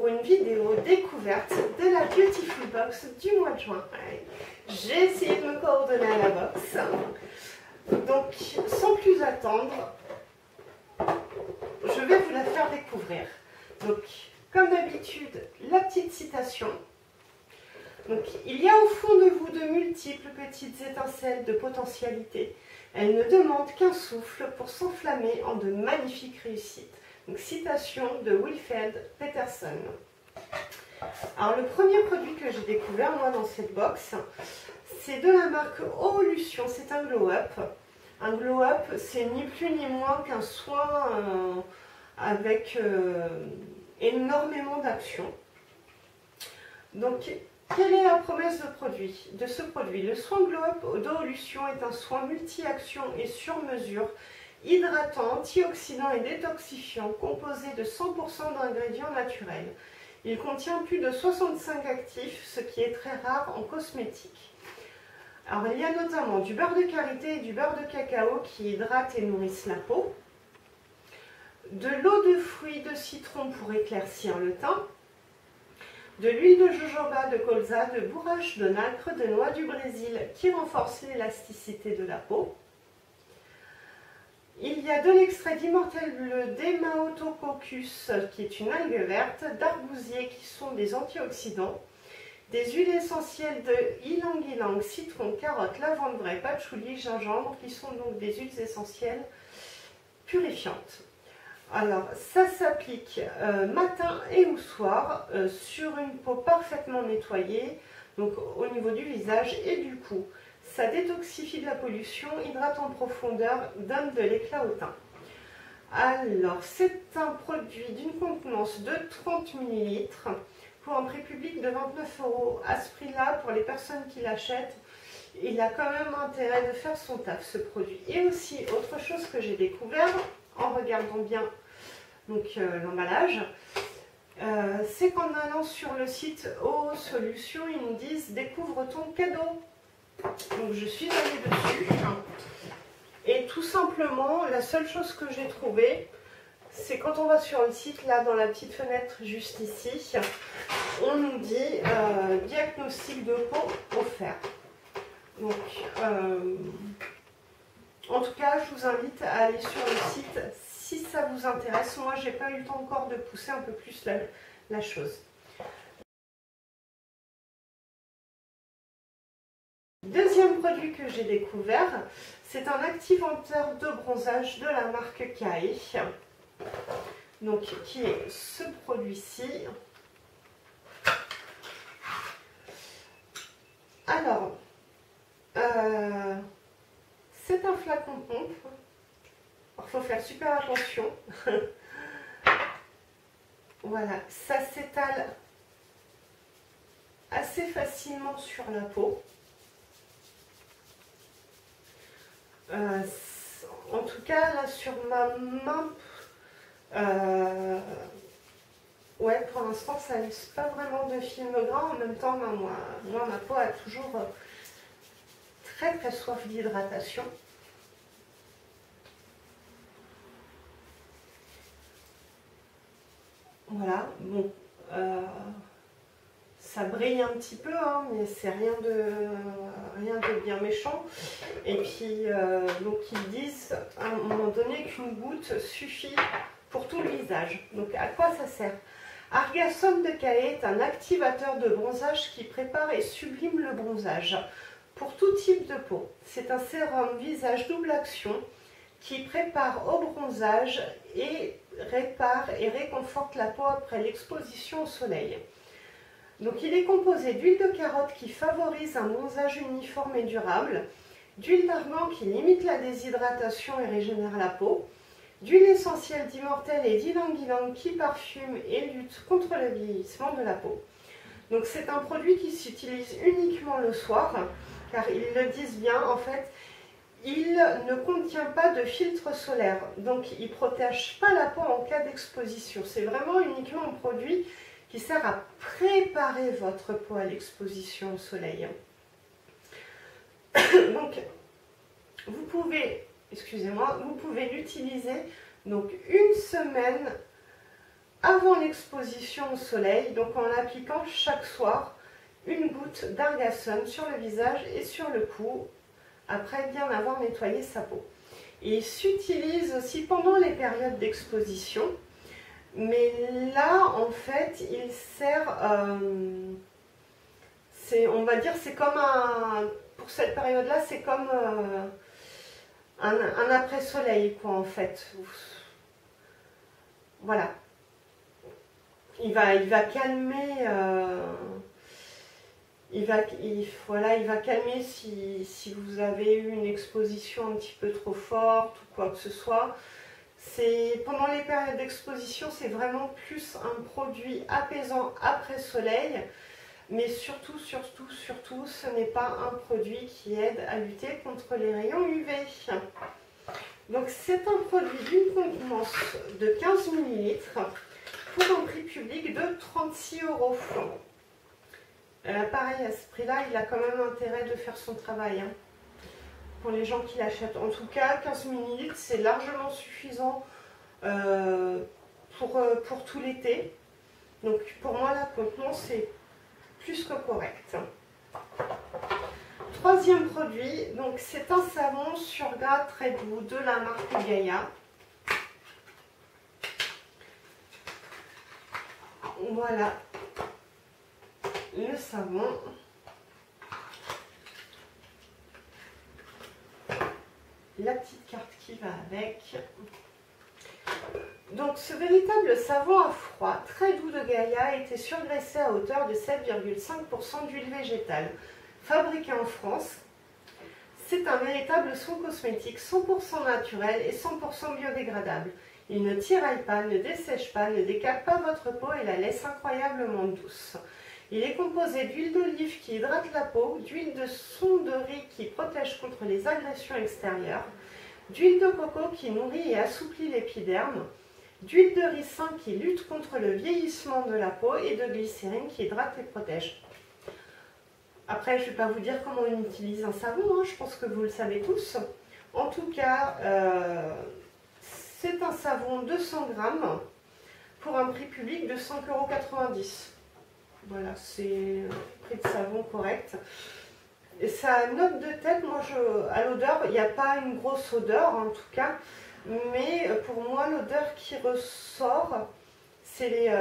pour une vidéo découverte de la Beautiful Box du mois de juin. J'ai essayé de me coordonner à la box. Donc, sans plus attendre, je vais vous la faire découvrir. Donc, comme d'habitude, la petite citation. Donc, il y a au fond de vous de multiples petites étincelles de potentialité. Elles ne demandent qu'un souffle pour s'enflammer en de magnifiques réussites. Donc, citation de Wilfred Peterson. Alors, le premier produit que j'ai découvert, moi, dans cette box, c'est de la marque Oolution. C'est un glow-up. Un glow-up, c'est ni plus ni moins qu'un soin avec énormément d'actions. Donc, quelle est la promesse de ce produit? Le soin glow-up d'Oolution est un soin multi-action et sur mesure, hydratant, antioxydant et détoxifiant, composé de 100% d'ingrédients naturels. Il contient plus de 65 actifs, ce qui est très rare en cosmétique. Alors, il y a notamment du beurre de karité et du beurre de cacao qui hydratent et nourrissent la peau, de l'eau de fruits de citron pour éclaircir le teint, de l'huile de jojoba, de colza, de bourrache, de nacre, de noix du Brésil qui renforce l'élasticité de la peau. Il y a de l'extrait d'immortel bleu, d'Haematococcus qui est une algue verte, d'arbousier qui sont des antioxydants, des huiles essentielles de ylang-ylang, citron, carotte, lavande vraie, patchouli, gingembre qui sont donc des huiles essentielles purifiantes. Alors, ça s'applique matin et ou soir sur une peau parfaitement nettoyée, donc au niveau du visage et du cou. Ça détoxifie de la pollution, hydrate en profondeur, donne de l'éclat au teint. Alors, c'est un produit d'une contenance de 30 ml pour un prix public de 29 €. À ce prix-là, pour les personnes qui l'achètent, il a quand même intérêt de faire son taf, ce produit. Et aussi, autre chose que j'ai découvert en regardant bien l'emballage, c'est qu'en allant sur le site Oolution, ils nous disent découvre ton cadeau. Donc je suis allée dessus et tout simplement la seule chose que j'ai trouvée, c'est quand on va sur le site, là dans la petite fenêtre juste ici, on nous dit diagnostic de peau offert. Donc en tout cas, je vous invite à aller sur le site si ça vous intéresse. Moi, j'ai pas eu le temps encore de pousser un peu plus la chose. Deuxième produit que j'ai découvert, c'est un activateur de bronzage de la marque Kai. Donc, qui est ce produit-ci. Alors, c'est un flacon pompe. Il faut faire super attention. Voilà, ça s'étale assez facilement sur la peau. En tout cas, là sur ma main, ouais, pour l'instant, ça ne laisse pas vraiment de film gras. En même temps, moi, ma peau a toujours très très soif d'hydratation. Voilà, bon, ça brille un petit peu, hein, mais c'est rien de bien méchant. Et puis, donc ils disent à un moment donné qu'une goutte suffit pour tout le visage. Donc à quoi ça sert? Argasum de Kai est un activateur de bronzage qui prépare et sublime le bronzage pour tout type de peau. C'est un sérum visage double action qui prépare au bronzage et répare et réconforte la peau après l'exposition au soleil. Donc il est composé d'huile de carotte qui favorise un bronzage uniforme et durable, d'huile d'argan qui limite la déshydratation et régénère la peau, d'huile essentielle d'immortel et d'ylang-ylang qui parfume et lutte contre le vieillissement de la peau. Donc c'est un produit qui s'utilise uniquement le soir, car ils le disent bien, en fait, il ne contient pas de filtre solaire, donc il ne protège pas la peau en cas d'exposition. C'est vraiment uniquement un produit qui sert à préparer votre peau à l'exposition au soleil. Donc, vous pouvez, excusez-moi, vous pouvez l'utiliser donc une semaine avant l'exposition au soleil, donc en appliquant chaque soir une goutte d'Argason sur le visage et sur le cou, après bien avoir nettoyé sa peau. Et il s'utilise aussi pendant les périodes d'exposition, mais là en fait il sert, on va dire c'est comme pour cette période là c'est comme un après-soleil quoi en fait. Voilà. Il va calmer, voilà, il va calmer si vous avez eu une exposition un petit peu trop forte ou quoi que ce soit. Pendant les périodes d'exposition, c'est vraiment plus un produit apaisant après soleil, mais surtout, ce n'est pas un produit qui aide à lutter contre les rayons UV. Donc c'est un produit d'une contenance de 15 ml pour un prix public de 36 €. Pareil, à ce prix-là, il a quand même intérêt de faire son travail hein, pour les gens qui l'achètent. En tout cas, 15 ml, c'est largement suffisant pour tout l'été. Donc pour moi, la contenance est plus que correcte. Troisième produit, donc c'est un savon sur gras très doux de la marque Gaïa. Voilà le savon. La petite carte qui va avec. Donc ce véritable savon à froid très doux de Gaïa a été surgraissé à hauteur de 7,5% d'huile végétale. Fabriqué en France, c'est un véritable soin cosmétique 100% naturel et 100% biodégradable. Il ne tiraille pas, ne dessèche pas, ne décale pas votre peau et la laisse incroyablement douce. Il est composé d'huile d'olive qui hydrate la peau, d'huile de son de riz qui protège contre les agressions extérieures, d'huile de coco qui nourrit et assouplit l'épiderme, d'huile de ricin qui lutte contre le vieillissement de la peau et de glycérine qui hydrate et protège. Après, je ne vais pas vous dire comment on utilise un savon, hein, je pense que vous le savez tous. En tout cas, c'est un savon de 100 grammes pour un prix public de 5,90 €. Voilà, c'est un prix de savon correct. Et sa note de tête, moi, à l'odeur, il n'y a pas une grosse odeur en tout cas, mais pour moi, l'odeur qui ressort, c'est les...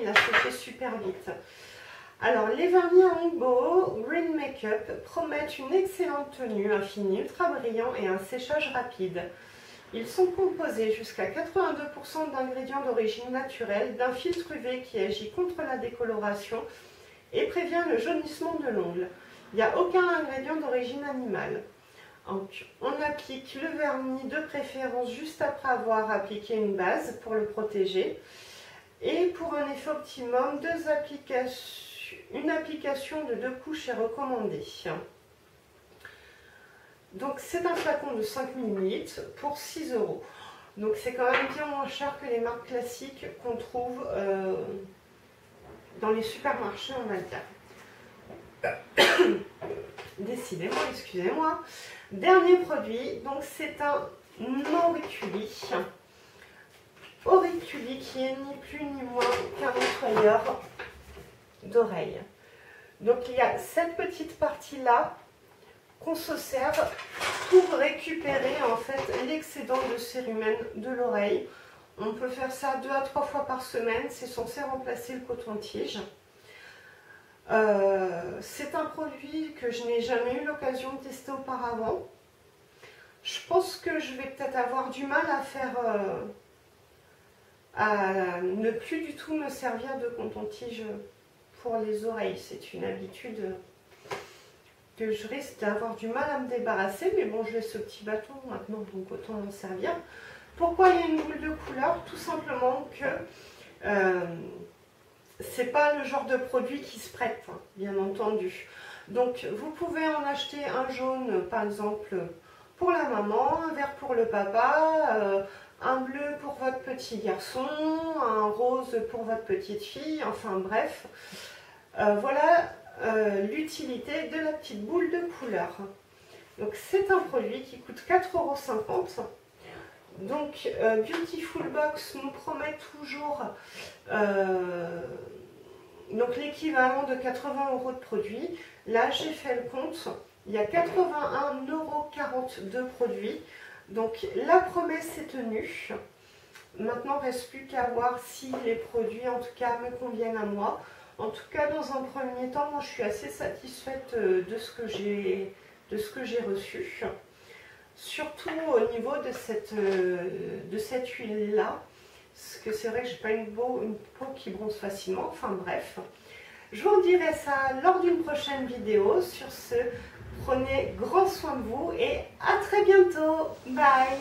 Il a séché super vite. Alors, les vernis à ongles Green Makeup promettent une excellente tenue, un fini ultra brillant et un séchage rapide. Ils sont composés jusqu'à 82% d'ingrédients d'origine naturelle, d'un filtre UV qui agit contre la décoloration et prévient le jaunissement de l'ongle. Il n'y a aucun ingrédient d'origine animale. Donc, on applique le vernis de préférence juste après avoir appliqué une base pour le protéger. Et pour un effet optimum, une application de 2 couches est recommandée. Donc c'est un flacon de 5 ml pour 6 €. Donc c'est quand même bien moins cher que les marques classiques qu'on trouve dans les supermarchés, on va dire. Décidément, excusez-moi. Dernier produit, donc c'est un auriculi. Auriculi qui est ni plus ni moins qu'un nettoyeur d'oreilles. Donc il y a cette petite partie là qu'on se sert pour récupérer en fait l'excédent de cérumen de l'oreille. On peut faire ça 2 à 3 fois par semaine, c'est censé remplacer le coton-tige. C'est un produit que je n'ai jamais eu l'occasion de tester auparavant. Je pense que je vais peut-être avoir du mal à faire... à ne plus du tout me servir de coton-tige pour les oreilles. C'est une habitude que je risque d'avoir du mal à me débarrasser, mais bon, j'ai ce petit bâton maintenant, donc autant m'en servir. Pourquoi il y a une boule de couleur? Tout simplement que c'est pas le genre de produit qui se prête, hein, bien entendu. Donc vous pouvez en acheter un jaune, par exemple, pour la maman, un vert pour le papa, un bleu pour votre petit garçon, un rose pour votre petite fille, enfin bref. Voilà l'utilité de la petite boule de couleur. Donc c'est un produit qui coûte 4,50 €. Donc Beautiful Box nous promet toujours donc l'équivalent de 80 € de produits. Là j'ai fait le compte, il y a 81,40 € de produits. Donc la promesse est tenue. Maintenant il ne reste plus qu'à voir si les produits en tout cas me conviennent à moi. En tout cas dans un premier temps, moi je suis assez satisfaite de ce que j'ai reçu. Surtout au niveau de cette huile là. Parce que c'est vrai que je n'ai pas une peau qui bronze facilement, enfin bref. Je vous dirai ça lors d'une prochaine vidéo. Sur ce, prenez grand soin de vous et à très bientôt. Bye.